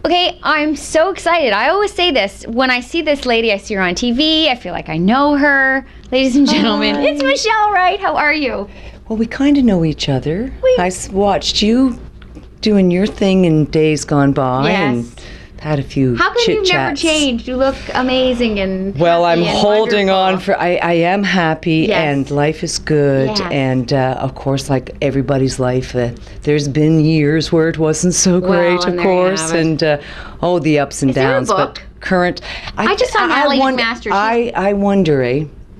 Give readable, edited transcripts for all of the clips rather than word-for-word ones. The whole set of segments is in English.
Okay, I'm so excited. I always say this. When I see this lady, I see her on TV. I feel like I know her. Ladies and gentlemen, it's Michelle Wright. How are you? Well, we kind of know each other. I watched you doing your thing in days gone by and had a few How come you've never chit-chats. changed? You look amazing and Well, I'm happy and holding wonderful. on for, I am happy and life is good. Yes. And of course, like everybody's life, there's been years where it wasn't so great, and of there you course. have it. And the ups and Is there a downs. book? But current, I just saw Natalie Masters. I wonder,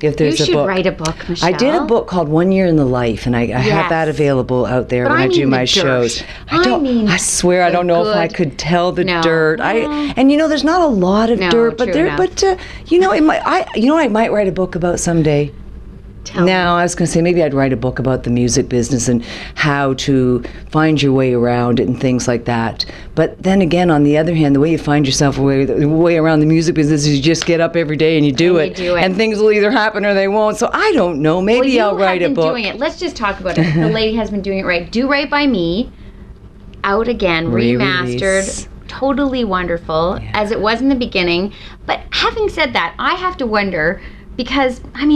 if there's You a should book. write a book, Michelle. I did a book called 1 Year in the Life, and I have that available out there But when I do mean my the shows. dirt. I swear I don't know if I could tell the dirt. No. And there's not a lot of dirt, but true there. enough. But it might. I might write a book about someday. Now, I was going to say maybe I'd write a book about the music business and how to find your way around it and things like that. But then again, on the other hand, the way you find yourself the way around the music business is you just get up every day and you do it. And things will either happen or they won't. So I don't know. Maybe I'll write a book. Doing it. Let's just talk about it. The lady has been doing it right. Do Right by Me, out again, remastered. Totally wonderful, as it was in the beginning. But having said that, I have to wonder, because are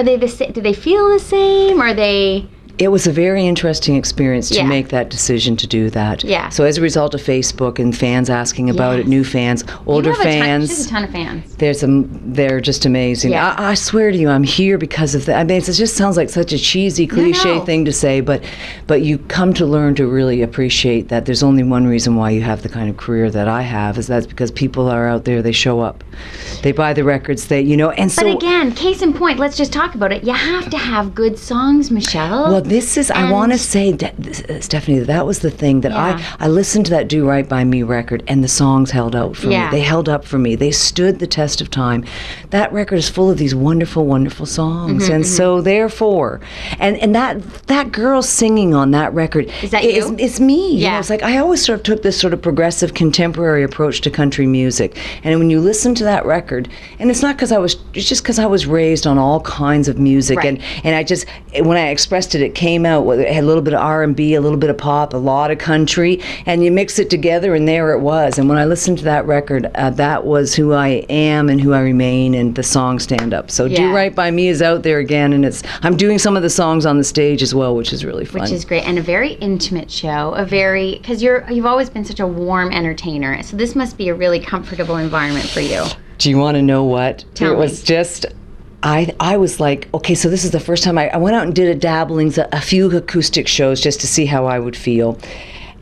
they the same? Do they feel the same? Are they? It was a very interesting experience to make that decision to do that. Yeah. So as a result of Facebook and fans asking about it, new fans, older fans. There's a ton of fans. They're just amazing. Yeah. I swear to you, I'm here because of that. I mean, it just sounds like such a cheesy, cliche thing to say, but you come to learn to really appreciate that there's only one reason why you have the kind of career that I have, is that's because people are out there, they show up. They buy the records, and so... But again, case in point, let's just talk about it. You have to have good songs, Michelle. Well, I want to say, Stephanie, that was the thing that I listened to that Do Right By Me record, and the songs held out for me. They held up for me. They stood the test of time. That record is full of these wonderful, wonderful songs. And so therefore, and that girl singing on that record, is that you? It's me. Yeah. It's like I always sort of took this sort of progressive contemporary approach to country music. And when you listen to that record, and it's just because I was raised on all kinds of music, and I just, when I expressed it came out. It had a little bit of R&B, a little bit of pop, a lot of country, and you mix it together, and there it was. And when I listened to that record, that was who I am and who I remain, and the songs stand up. So Do Right By Me is out there again, and I'm doing some of the songs on the stage as well, which is really fun. Which is great, and a very intimate show, because you've always been such a warm entertainer, so this must be a really comfortable environment for you. Do you want to know what? Tell me. It was just... I was like, okay, so this is the first time I went out and did a few acoustic shows just to see how I would feel.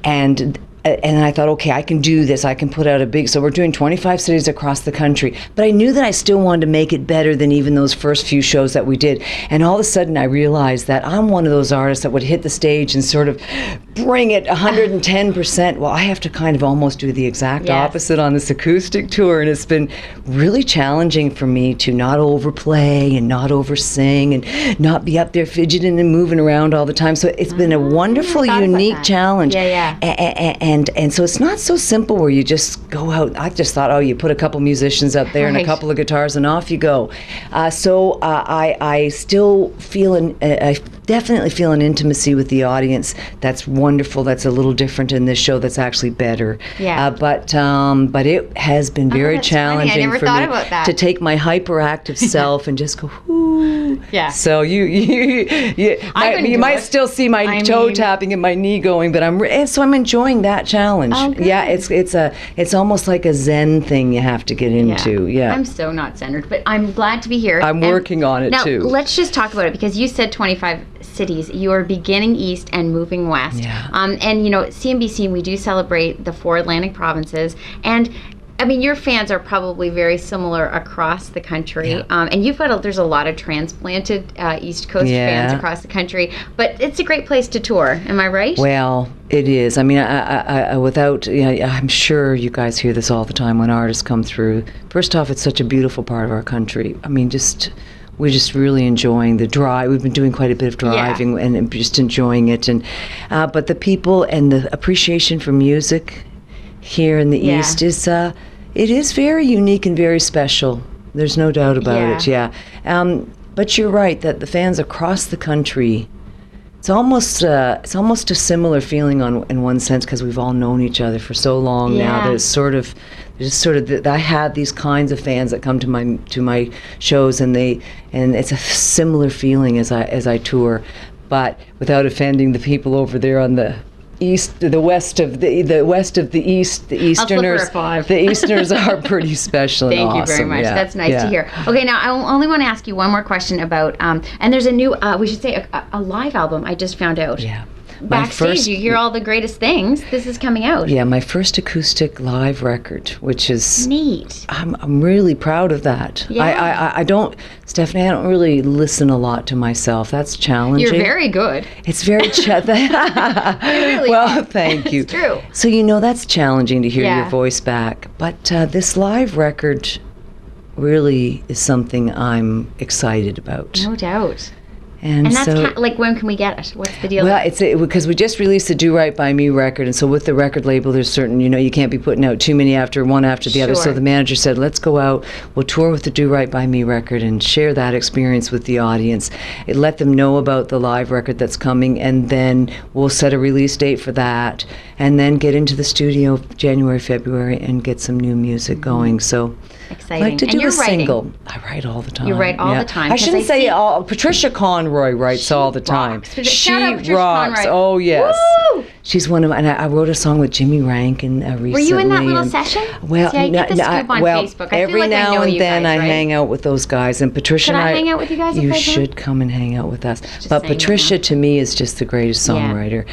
And I thought, okay, I can do this. I can put out so we're doing 25 cities across the country. But I knew that I still wanted to make it better than even those first few shows that we did. And all of a sudden I realized that I'm one of those artists that would hit the stage and sort of bring it 110%. Well, I have to kind of almost do the exact opposite on this acoustic tour. And it's been really challenging for me to not overplay and not oversing and not be up there fidgeting and moving around all the time. So it's been a wonderful, unique challenge. And so it's not so simple where you just go out. I just thought, you put a couple musicians up there and a couple of guitars and off you go. So I still feel I definitely feel an intimacy with the audience that's wonderful. That's a little different in this show. That's actually better. Yeah. But it has been very challenging for me to take my hyperactive self and just go, whoo. Yeah. So you might still see my toe tapping and my knee going, but I'm enjoying that challenge. Oh, good. Yeah, it's almost like a Zen thing you have to get into. Yeah. I'm so not centered, but I'm glad to be here. I'm working on it too. Now, let's just talk about it, because you said 25 cities. You are beginning east and moving west. Yeah. And CNBC, we do celebrate the 4 Atlantic provinces, and I mean, your fans are probably very similar across the country, and there's a lot of transplanted East Coast fans across the country, but it's a great place to tour. Am I right? Well, it is. I mean, I'm sure you guys hear this all the time when artists come through. First off, it's such a beautiful part of our country. I mean, we're just really enjoying the drive. We've been doing quite a bit of driving and just enjoying it, and but the people and the appreciation for music here in the East it is very unique and very special. There's no doubt about it. But you're right that the fans across the country, it's almost a similar feeling in one sense, because we've all known each other for so long now that I have these kinds of fans that come to my shows, and it's a similar feeling as I tour, but without offending the people over there on the west of the east, the Easterners. The Easterners are pretty special and awesome. Thank you very much. Yeah. That's nice to hear. Okay, now I only want to ask you one more question about, and there's a new, we should say a live album I just found out. Yeah. Backstage, you hear all the greatest things. This is coming out. Yeah, my first acoustic live record, which is neat. I'm really proud of that. Yeah. I don't, Stephanie, I don't really listen a lot to myself. That's challenging. You're very good. It's very really well, thank you. It's true. So that's challenging to hear your voice back. But this live record really is something I'm excited about. No doubt. And that's so, like, when can we get it? What's the deal? Well, it's because we just released a Do Right By Me record, and so with the record label, there's certain, you can't be putting out too many one after the other. So the manager said, let's go out, we'll tour with the Do Right By Me record and share that experience with the audience. Let them know about the live record that's coming, and then we'll set a release date for that, and then get into the studio January, February, and get some new music going. So exciting. I like to do you're a single. I write all the time. You write all the time. I shouldn't say all. Patricia Conroy writes all the time. She rocks. Oh yes. Woo! She's one of my, and I wrote a song with Jimmy Rankin recently. Were you in that little session? Well, see, I get the scoop on Facebook. I every feel like now I know and you then guys, I hang out with those guys, and Patricia Could and I hang out with you guys? You if I should come and hang out with us. But saying Patricia, to me, is just the greatest songwriter,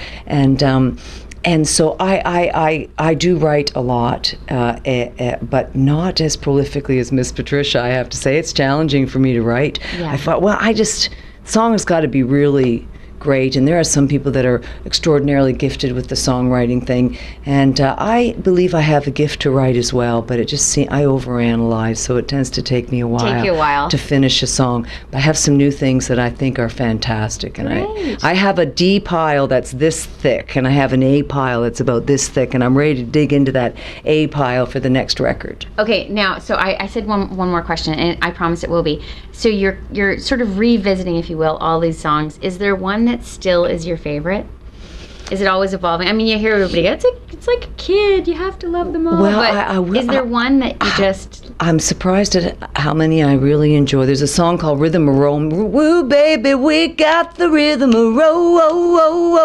and so I do write a lot, but not as prolifically as Miss Patricia. I have to say, it's challenging for me to write. Yeah. I thought, song has got to be really great, and there are some people that are extraordinarily gifted with the songwriting thing, and I believe I have a gift to write as well, but it just I overanalyze, so it tends to take me a while to finish a song. But I have some new things that I think are fantastic, and I have a D pile that's this thick, and I have an A pile that's about this thick, and I'm ready to dig into that A pile for the next record. Okay, now, so I said one more question, and I promise it will be. So you're sort of revisiting, if you will, all these songs. Is there one that still is your favorite? Is it always evolving? I mean, you hear everybody go, it's like a kid, you have to love them all. Well, but is there one that you just... I'm surprised at how many I really enjoy. There's a song called Rhythm of Woo, baby, we got the rhythm of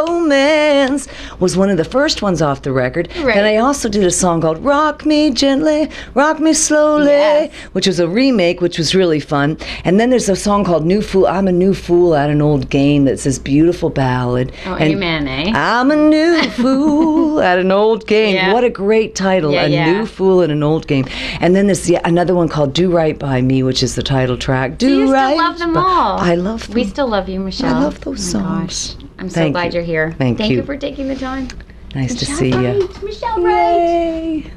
romance. Was one of the first ones off the record. Right. And I also did a song called Rock Me Gently, Rock Me Slowly, which was a remake, which was really fun. And then there's a song called New Fool, I'm a New Fool at an Old Game, that's this beautiful ballad. Oh, amen, eh? I'm a new fool at an old game. Yeah. What a great title, New Fool at an Old Game. And then there's another one called Do Right By Me, which is the title track. Do you still love them all? I love them. We still love you, Michelle. I love those songs. Gosh. I'm so glad you're here. Thank you. Thank you for taking the time. Nice to Michelle see you. Wright. Michelle Wright. Yay.